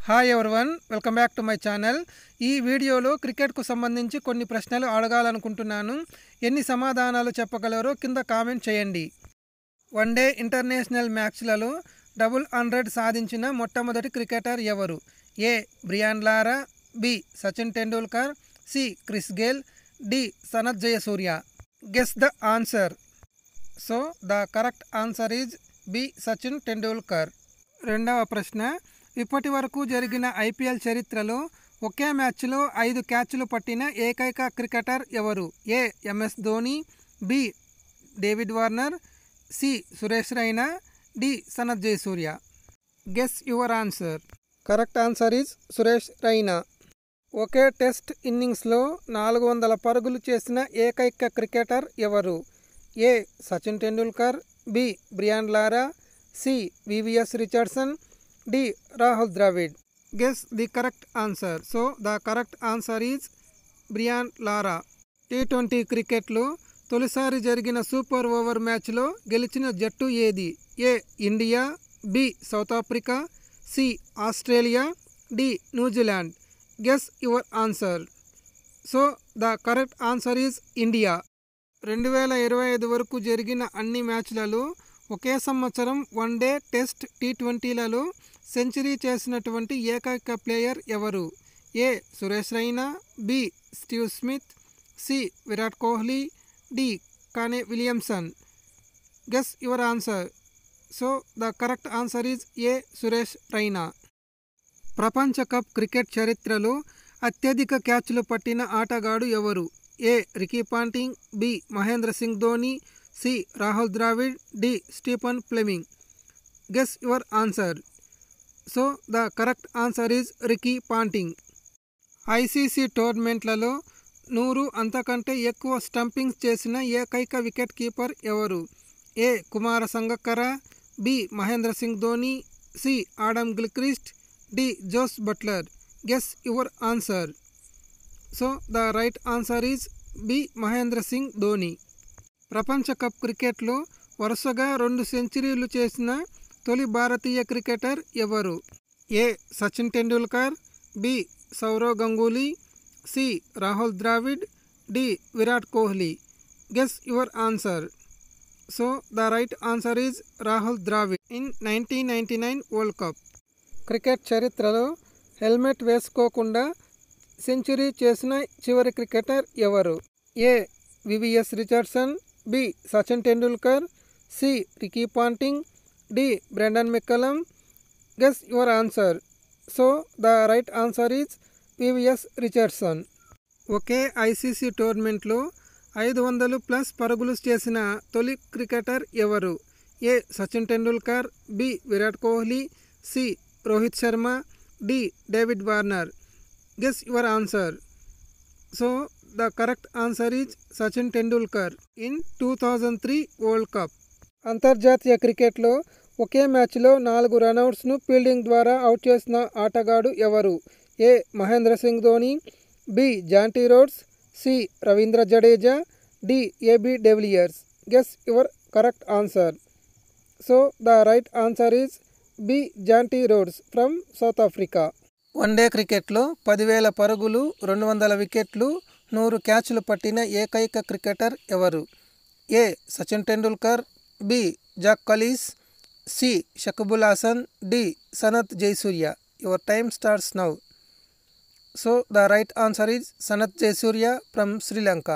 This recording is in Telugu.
Hi everyone, welcome back to my channel. ఈ వీడియోలో క్రికెట్కు సంబంధించి కొన్ని ప్రశ్నలు అడగాలనుకుంటున్నాను. ఎన్ని సమాధానాలు చెప్పగలరో కింద కామెంట్ చేయండి. వన్డే ఇంటర్నేషనల్ మ్యాచ్లలో 100 సాధించిన మొట్టమొదటి క్రికెటర్ ఎవరు? A. Brian Lara, B. Sachin Tendulkar, C. Chris Gayle, D. Sanath Jayasuriya. Guess the answer. So the correct answer is B. Sachin Tendulkar. రెండవ ప్రశ్న, ఇప్పటి వరకు జరిగిన ఐపీఎల్ చరిత్రలో ఒకే మ్యాచ్లో 5 క్యాచ్లు పట్టిన ఏకైక క్రికెటర్ ఎవరు? A. MS Dhoni, B. David Warner, C. Suresh Raina, D. Sanath Jayasuriya. Guess your answer. Correct answer is Suresh Raina. ఒకే టెస్ట్ ఇన్నింగ్స్లో 400 పరుగులు చేసిన ఏకైక క్రికెటర్ ఎవరు? A. Sachin Tendulkar, B. Brian Lara, C. VVS Richardson, D. Rahul Dravid. Guess the correct answer. So the correct answer is Brian Lara. T20 క్రికెట్లో తొలిసారి జరిగిన సూపర్ ఓవర్ మ్యాచ్లో గెలిచిన జట్టు ఏది? A. India, B. South Africa, C. Australia, D. New Zealand. Guess your answer. So the correct answer is India. 2025 వరకు జరిగిన అన్ని మ్యాచ్లలో ఒకే సంవత్సరం వన్డే, టెస్ట్, T20లలో సెంచరీ చేసినటువంటి ఏకైక ప్లేయర్ ఎవరు? A. Suresh Raina, B. Steve Smith, C. Virat Kohli, D. Kane Williamson. Guess your answer. So the correct answer is A. Suresh Raina. ప్రపంచ కప్ క్రికెట్ చరిత్రలో అత్యధిక క్యాచ్లు పట్టిన ఆటగాడు ఎవరు? A. Ricky Ponting, B. Mahendra Singh Dhoni, C. Rahul Dravid, D. Stephen Fleming. Guess your answer. So the correct answer is Ricky Ponting. ICC టోర్నమెంట్లలో 100 అంతకంటే ఎక్కువ స్టంపింగ్స్ చేసిన ఏకైక వికెట్ కీపర్ ఎవరు? ఏ. Kumara Sangakkara, B. Mahendra Singh Dhoni, C. Adam Gilchrist, D. Jos Buttler. Guess your answer. So the right answer is B. Mahendra Singh Dhoni. ప్రపంచ కప్ క్రికెట్లో వరుసగా 2 సెంచరీలు చేసిన తొలి భారతీయ క్రికెటర్ ఎవరు? A. Sachin Tendulkar, B. Sourav Ganguly, C. Rahul Dravid, D. Virat Kohli. Guess your answer. So the right answer is Rahul Dravid. In 1999 world cup cricket చరిత్రలో హెల్మెట్ వేసుకోకుండా సెంచరీ చేసిన చివరి క్రికెటర్ ఎవరు? A. VVS Richardson, B. Sachin Tendulkar, C. Ricky Ponting, D. Brendon McCullum. Guess your answer. So the right answer is VVS Richardson. ఒకే ఐసీసీ టోర్నమెంట్లో 500+ పరుగులు చేసిన తొలి క్రికెటర్ ఎవరు? A. Sachin Tendulkar, B. Virat Kohli, C. Rohit Sharma, D. David Warner. Guess your answer. So the correct answer is Sachin Tendulkar. In 2003 world cup అంతర్జాతీయ క్రికెట్లో ఒకే మ్యాచ్లో 4 రన్అట్స్ను ఫీల్డింగ్ ద్వారా అవుట్ చేసిన ఆటగాడు ఎవరు? A. Mahendra Singh Dhoni, B. Jonty Rhodes, C. Ravindra Jadeja, D. AB de Villiers. Guess your correct answer. So the right answer is B. Jonty Rhodes from South Africa. One day క్రికెట్లో 10,000 పరుగులు, 200 వికెట్లు, 100 క్యాచ్లు పట్టిన ఏకైక క్రికెటర్ ఎవరు? A. Sachin Tendulkar, B. Jacques Kallis, C. Shakibul Hasan, D. Sanath Jayasuriya. Your time starts now. So the right answer is Sanath Jayasuriya from Sri Lanka.